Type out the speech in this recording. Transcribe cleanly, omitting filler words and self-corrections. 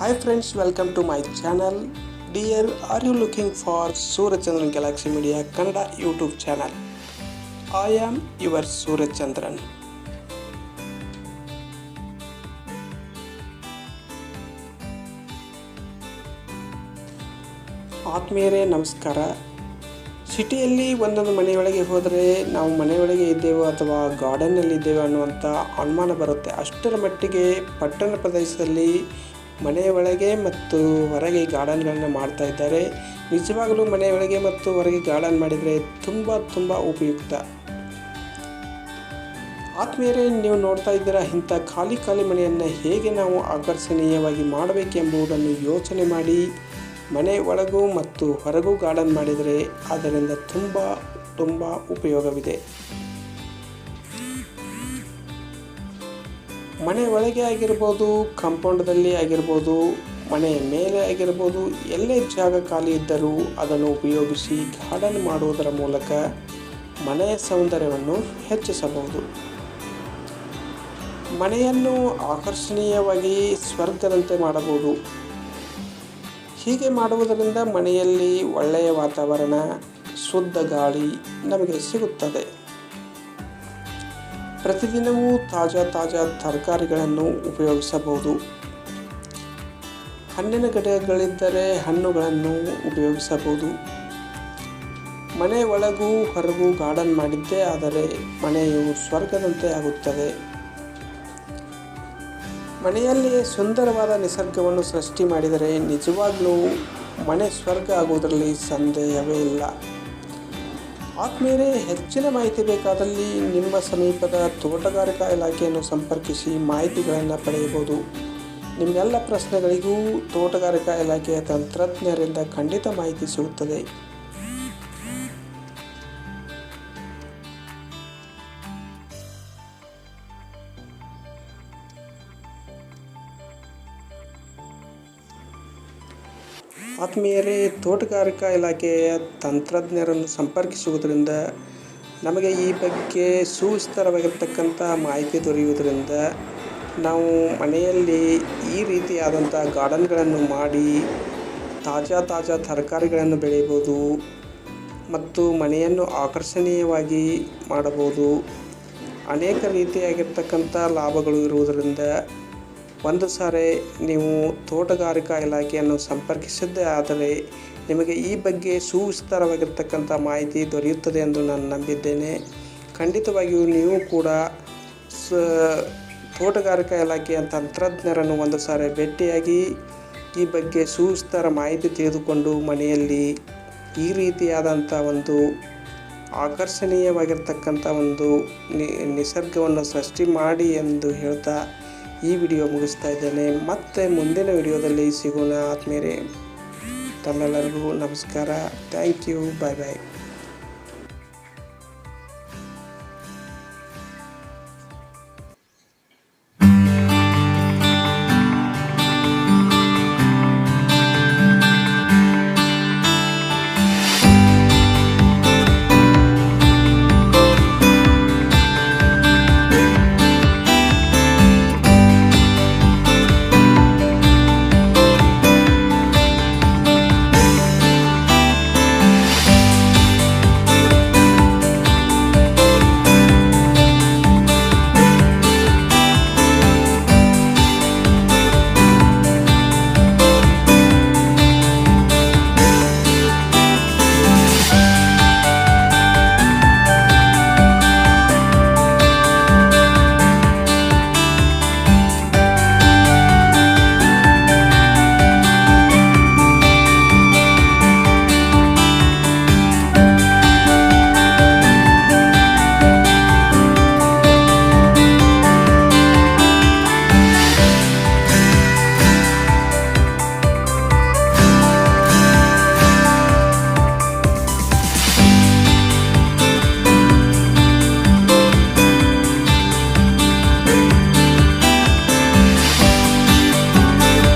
Hi friends, welcome to my channel. Dear, are you looking for Surachandran Galaxy Media Kannada YouTube channel? I am your Surachandran. ಆತ್ಮೀಯರೇ ನಮಸ್ಕಾರ. ಸಿಟಿಯಲ್ಲಿ ಒಂದೊಂದು ಮನೆಯೊಳಗೆ ಹೋದರೆ ನಾವು ಮನೆಯೊಳಗೆ ಇದ್ದೇವೋ ಅಥವಾ ಗಾರ್ಡನ್ನಲ್ಲಿ ಇದ್ದೇವೆ ಅನ್ನುವಂಥ ಅನುಮಾನ ಬರುತ್ತೆ. ಅಷ್ಟರ ಮಟ್ಟಿಗೆ ಪಟ್ಟಣ ಪ್ರದೇಶದಲ್ಲಿ ಮನೆಯ ಒಳಗೆ ಮತ್ತು ಹೊರಗೆ ಗಾರ್ಡನ್ಗಳನ್ನು ಮಾಡ್ತಾ ಇದ್ದಾರೆ. ನಿಜವಾಗಲೂ ಮನೆಯೊಳಗೆ ಮತ್ತು ಹೊರಗೆ ಗಾರ್ಡನ್ ಮಾಡಿದರೆ ತುಂಬ ಉಪಯುಕ್ತ. ಆತ್ಮೀಯರೇ, ನೀವು ನೋಡ್ತಾ ಇದ್ದೀರಾ, ಇಂಥ ಖಾಲಿ ಮನೆಯನ್ನು ಹೇಗೆ ನಾವು ಆಕರ್ಷಣೀಯವಾಗಿ ಮಾಡಬೇಕೆಂಬುದನ್ನು ಯೋಚನೆ ಮಾಡಿ ಮನೆ ಒಳಗೂ ಮತ್ತು ಹೊರಗೂ ಗಾರ್ಡನ್ ಮಾಡಿದರೆ ಅದರಿಂದ ತುಂಬ ಉಪಯೋಗವಿದೆ. ಮನೆ ಒಳಗೆ ಆಗಿರ್ಬೋದು, ಕಾಂಪೌಂಡಲ್ಲಿ ಆಗಿರ್ಬೋದು, ಮನೆಯ ಮೇಲೆ ಆಗಿರ್ಬೋದು, ಎಲ್ಲೇ ಜಾಗ ಖಾಲಿ ಇದ್ದರೂ ಅದನ್ನು ಉಪಯೋಗಿಸಿ ಗಾರ್ಡನ್ ಮಾಡುವುದರ ಮೂಲಕ ಮನೆಯ ಸೌಂದರ್ಯವನ್ನು ಹೆಚ್ಚಿಸಬಹುದು. ಮನೆಯನ್ನು ಆಕರ್ಷಣೀಯವಾಗಿ ಸ್ವರ್ಗದಂತೆ ಮಾಡಬಹುದು. ಹೀಗೆ ಮಾಡುವುದರಿಂದ ಮನೆಯಲ್ಲಿ ಒಳ್ಳೆಯ ವಾತಾವರಣ, ಶುದ್ಧ ಗಾಳಿ ನಮಗೆ ಸಿಗುತ್ತದೆ. ಪ್ರತಿದಿನವೂ ತಾಜಾ ತರಕಾರಿಗಳನ್ನು ಉಪಯೋಗಿಸಬಹುದು. ಹಣ್ಣಿನ ಗಿಡಗಳಿದ್ದರೆ ಹಣ್ಣುಗಳನ್ನು ಉಪಯೋಗಿಸಬಹುದು. ಮನೆ ಒಳಗೂ ಹೊರಗೂ ಗಾರ್ಡನ್ ಮಾಡಿದ್ದೇ ಆದರೆ ಮನೆಯು ಸ್ವರ್ಗದಂತೆ ಆಗುತ್ತದೆ. ಮನೆಯಲ್ಲಿ ಸುಂದರವಾದ ನಿಸರ್ಗವನ್ನು ಸೃಷ್ಟಿ ಮಾಡಿದರೆ ನಿಜವಾಗ್ಲೂ ಮನೆ ಸ್ವರ್ಗ ಆಗುವುದರಲ್ಲಿ ಸಂದೇಹವೇ ಇಲ್ಲ. ಆತ್ಮೀಯರೇ, ಹೆಚ್ಚಿನ ಮಾಹಿತಿ ಬೇಕಾದಲ್ಲಿ ನಿಮ್ಮ ಸಮೀಪದ ತೋಟಗಾರಿಕಾ ಇಲಾಖೆಯನ್ನು ಸಂಪರ್ಕಿಸಿ ಮಾಹಿತಿಗಳನ್ನು ಪಡೆಯಬಹುದು. ನಿಮ್ಮೆಲ್ಲ ಪ್ರಶ್ನೆಗಳಿಗೂ ತೋಟಗಾರಿಕಾ ಇಲಾಖೆಯ ತಂತ್ರಜ್ಞರಿಂದ ಖಂಡಿತ ಮಾಹಿತಿ ಸಿಗುತ್ತದೆ. ಆತ್ಮೀಯರೇ, ತೋಟಗಾರಿಕಾ ಇಲಾಖೆಯ ತಂತ್ರಜ್ಞರನ್ನು ಸಂಪರ್ಕಿಸುವುದರಿಂದ ನಮಗೆ ಈ ಬಗ್ಗೆ ಸುವಿಸ್ತರವಾಗಿರ್ತಕ್ಕಂಥ ಮಾಹಿತಿ ದೊರೆಯುವುದರಿಂದ ನಾವು ಮನೆಯಲ್ಲಿ ಈ ರೀತಿಯಾದಂಥ ಗಾರ್ಡನ್ಗಳನ್ನು ಮಾಡಿ ತಾಜಾ ತರಕಾರಿಗಳನ್ನು ಬೆಳೆಯಬಹುದು ಮತ್ತು ಮನೆಯನ್ನು ಆಕರ್ಷಣೀಯವಾಗಿ ಮಾಡಬಹುದು. ಅನೇಕ ರೀತಿಯಾಗಿರ್ತಕ್ಕಂಥ ಲಾಭಗಳು ಇರುವುದರಿಂದ ಒಂದು ಸಾರಿ ನೀವು ತೋಟಗಾರಿಕಾ ಇಲಾಖೆಯನ್ನು ಸಂಪರ್ಕಿಸಿದ್ದೇ ಆದರೆ ನಿಮಗೆ ಈ ಬಗ್ಗೆ ಸುವಿಸ್ತರವಾಗಿರ್ತಕ್ಕಂಥ ಮಾಹಿತಿ ದೊರೆಯುತ್ತದೆ ಎಂದು ನಾನು ನಂಬಿದ್ದೇನೆ. ಖಂಡಿತವಾಗಿಯೂ ನೀವು ಕೂಡ ತೋಟಗಾರಿಕಾ ಇಲಾಖೆಯ ತಂತ್ರಜ್ಞರನ್ನು ಒಂದು ಸಾರಿ ಭೇಟಿಯಾಗಿ ಈ ಬಗ್ಗೆ ಸುವಿಸ್ತರ ಮಾಹಿತಿ ತಿಳಿದುಕೊಂಡು ಮನೆಯಲ್ಲಿ ಈ ರೀತಿಯಾದಂಥ ಒಂದು ಆಕರ್ಷಣೀಯವಾಗಿರ್ತಕ್ಕಂಥ ಒಂದು ನಿಸರ್ಗವನ್ನು ಸೃಷ್ಟಿ ಮಾಡಿ ಎಂದು ಹೇಳ್ತಾ ಈ ವಿಡಿಯೋ ಮುಗಿಸ್ತಾ ಇದ್ದೇನೆ. ಮತ್ತೆ ಮುಂದಿನ ವಿಡಿಯೋದಲ್ಲಿ ಸಿಗೋಣ. ಆತ್ಮೀಯರೇ, ತಮ್ಮೆಲ್ಲರಿಗೂ ನಮಸ್ಕಾರ. Thank you. ಬಾಯ್.